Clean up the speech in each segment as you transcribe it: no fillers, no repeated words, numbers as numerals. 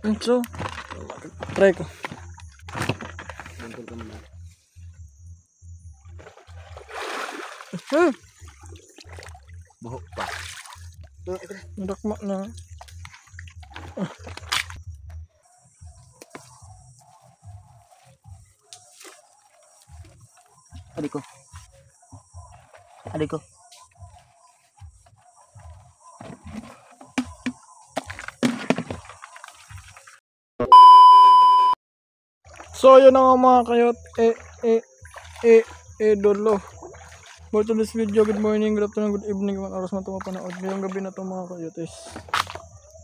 So, try ko. Buhok pa. Nakma na. Adik ko. Adik ko. So, yun na nga mga kayot. Dolo. For today's video, good morning, good afternoon, good evening, kung oras man ito mapanood. Ngayong gabi na ito mga kayot is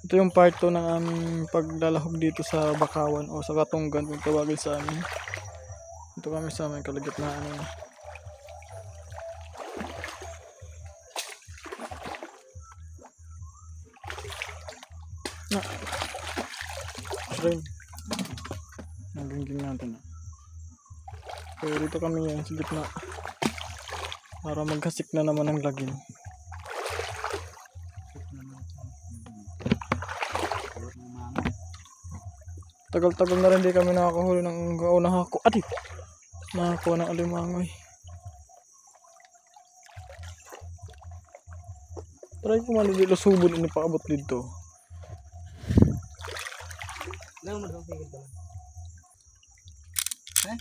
ito yung part 2 ng aming paglalahog dito sa Bakawan o sa Katunggan kung tawagin sa amin. Ito kami sa aming kalagitnaan na. Rain. Nagingin natin na. So dito kami yan sa gitna para magkasik na naman ang lagim. Tagal-tagal na rin di kami nakakahuli ng nakakuha ng alimangoy. Try ko man dito subon ini paabot dito. Nang magpapigil ba? Eh?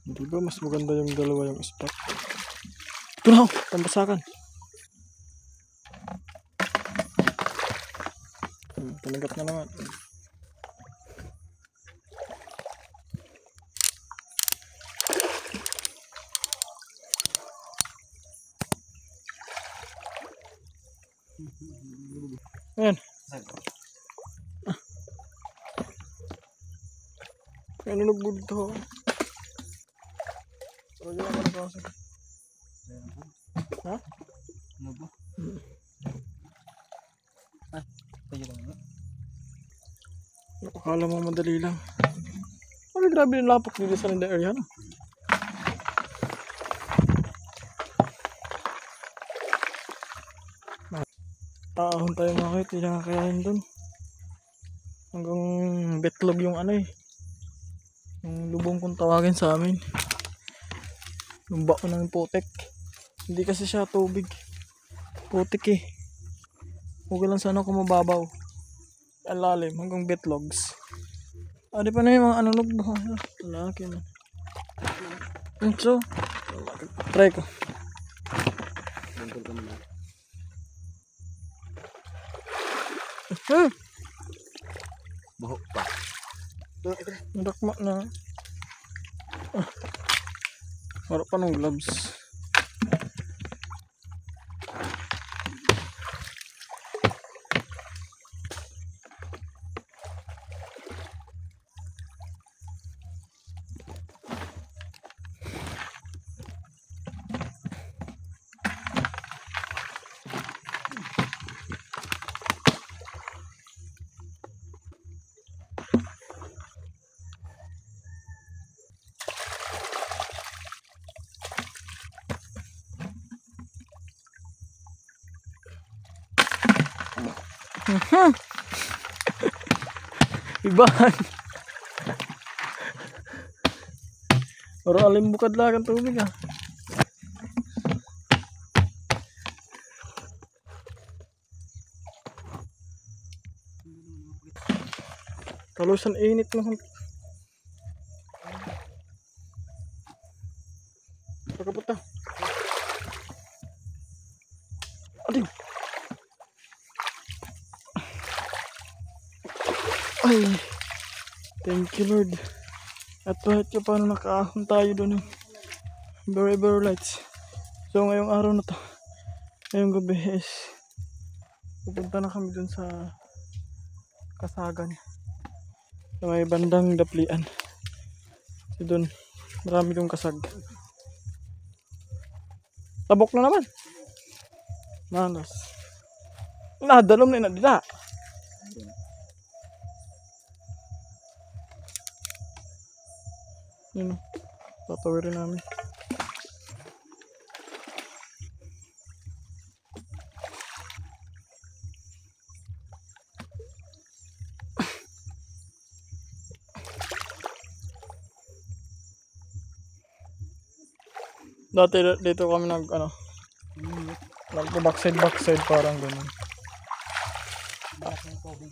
Di ba mas maganda yung dalawa yung spot? Ito na, tambasakan. Talagat na naman. Ayan. Ano nagbudto? So, yun ako nakasag. Ha? Ano ba? Ah, tayo lang. Akala mo madali lang. Ano grabe yung lapok dito sa Linda area, no? Taahon tayo mga kahit hindi nakakayahin dun. Hanggang betlog yung ano eh. Yung lubong kung tawagin sa amin. Yung bako ng putek. Hindi kasi siya tubig. Putik eh. Huwag lang sana kung mababaw. Ang lalim hanggang betlogs. Di pa na yung mga anulog ba? Lalaki na. So, try ko. Buhok pa. Nakma na. Wala pa ng gloves. Ibahan. Pero alim bukad lang ang tubig ah. Talusan init mo. Pagkapunta. Ating. Ay, thank you Lord. At kahit ka paano nakaahon tayo doon ng Forever Lights. So ngayong araw na to, ngayong gabi is pupunta na kami doon sa Kasagan sa may bandang Daplian. So doon marami doon kasag. Tabok na naman. Manas. Nadalom na dila. Yun, tatawirin namin. Dati dito kami backside parang ganun. Malaking tubig.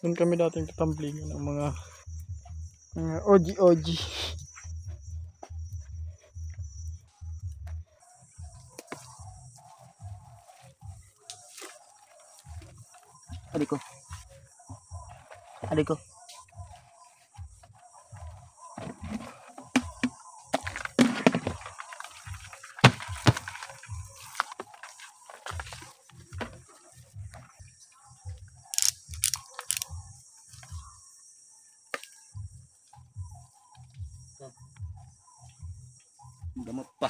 Doon kami dating tatamblingan ng mga OG. Adik ko. Gamot pa.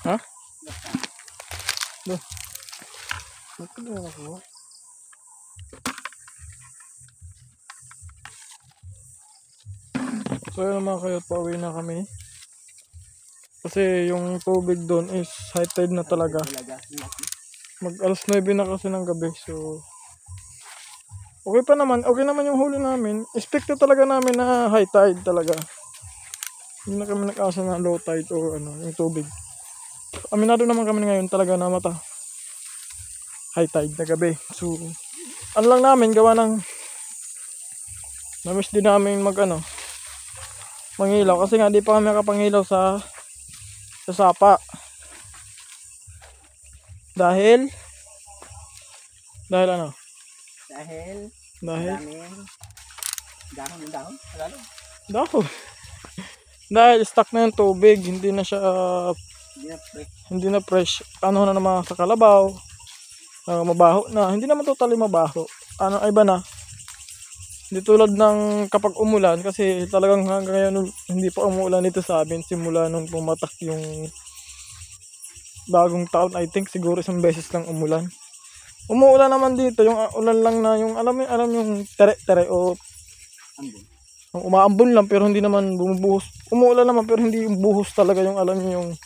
Ha? Doon. Bakit na nakuha? So yun mga kayo, pauwi na kami. Kasi yung tubig doon is high tide na talaga. Mag alas 9 na kasi ng gabi. So okay naman yung huli namin. Expect talaga namin na high tide talaga. Hindi na kami nag-asa na low tide o yung tubig. Aminado naman kami ngayon talaga na high tide na gabi. So lang namin gawa ng namiss din namin mangilaw kasi nga di pa kami nakapangilaw sa sapa. Dahil ano? Dahil dahon. Dahon. Dahil stuck na yung tubig, hindi na fresh. Ano na naman sa kalabaw. Mabaho na. Hindi naman totally mabaho. Iba na. Hindi tulad ng kapag umulan kasi talagang hanggang ngayon hindi pa umulan dito sa amin simula nung pumatak yung bagong taon. I think siguro isang beses lang umulan. Umuulan naman dito, yung ulan lang na yung alam yung tere-tere o yung umaambon lang pero hindi naman bumubuhos. Umuulan naman pero hindi yung buhos talaga yung alam niyo yung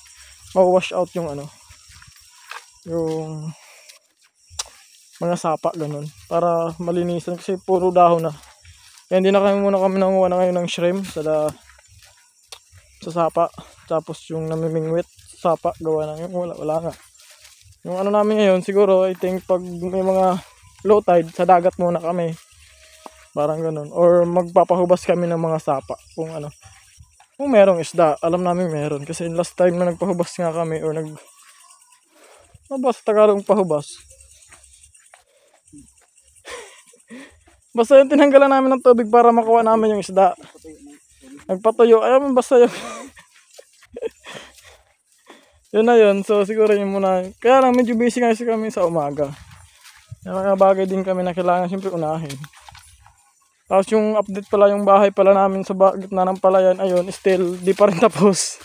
ma-wash out yung yung mga sapa ganun para malinisan kasi puro dahon na. Kaya hindi na kami nanguha na ngayon ng shrimp sa sapa. Tapos yung namimingwit sa sapa gawa na yun. Wala nga. Yung namin ngayon siguro I think pag may mga low tide sa dagat muna kami. Parang ganun. Or magpapahubas kami ng mga sapa kung merong isda. Alam namin meron. Kasi last time na nagpahubas nga kami or basta Tagalog pahubas. Basta yung tinanggalan namin ng tubig para makuha namin yung isda. Nagpatuyo. Ayaw basta yun. Yun na yun. So siguro yun muna. Kaya lang medyo busy kasi kami sa umaga. Yung mga bagay din kami na kailangan siyempre unahin. Tapos yung update pala yung bahay pala namin sa gitna ng palayan. Ayun, still di pa rin tapos.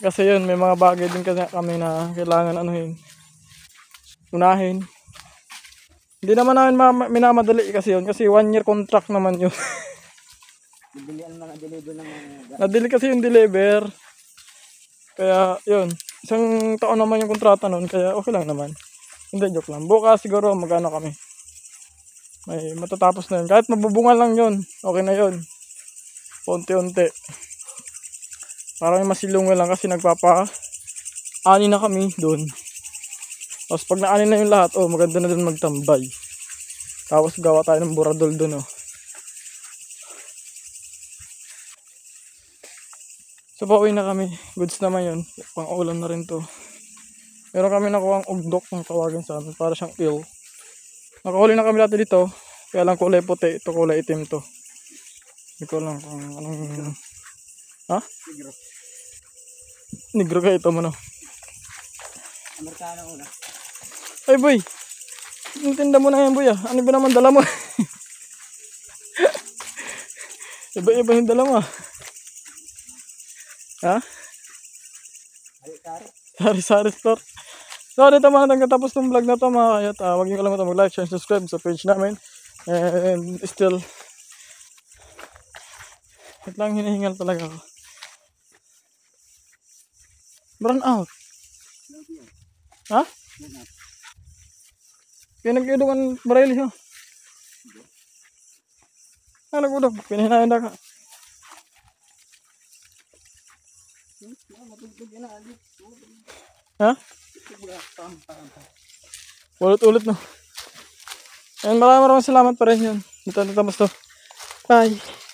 Kasi yun, may mga bagay din kasi kami na kailangan unahin. Hindi naman namin minamadali kasi yun. Kasi 1 year contract naman yun. Nadili kasi yung deliver. Kaya yun, isang taon naman yung kontrata nun. Kaya okay lang naman. Hindi, joke lang. Bukas siguro magano kami. May matatapos na yun. Kahit mabubungan lang yun. Okay na yun. Unti-unti. Para may masilungan lang kasi ani na kami doon. Tapos pag naani na yung lahat, maganda na doon magtambay. Tapos gawa tayo ng buradol doon. So pauwi na kami. Goods naman yun. Pang ulam na rin to. Meron kami nakuha ang ugdok ng tawagin sa amin. Para siyang eel. Nakahuli na kami dati dito. Kaya lang kulay puti. Ito kulay itim to. Hindi ko lang kung anong... Ha? Negro kayo ito mo no? Amerikano una. Ay boy! Tinda mo na yan boy ah. Ano ba naman dala mo? Iba-iba yung dala mo ah. Ha? Sari-sari store. So dito mga nagkatapos ng vlog na to mga kayat. Huwag niyo kalimutan mag-like, share, subscribe sa page namin. And still wait lang, hinihingal talaga ako. Burn out. Ha? Pinag-idungan baril siya. Nag-udog. Pinahinayan ka. Ha? Ulit-ulit no. Ayun, maraming salamat pa rin yun. Dito, to. Bye.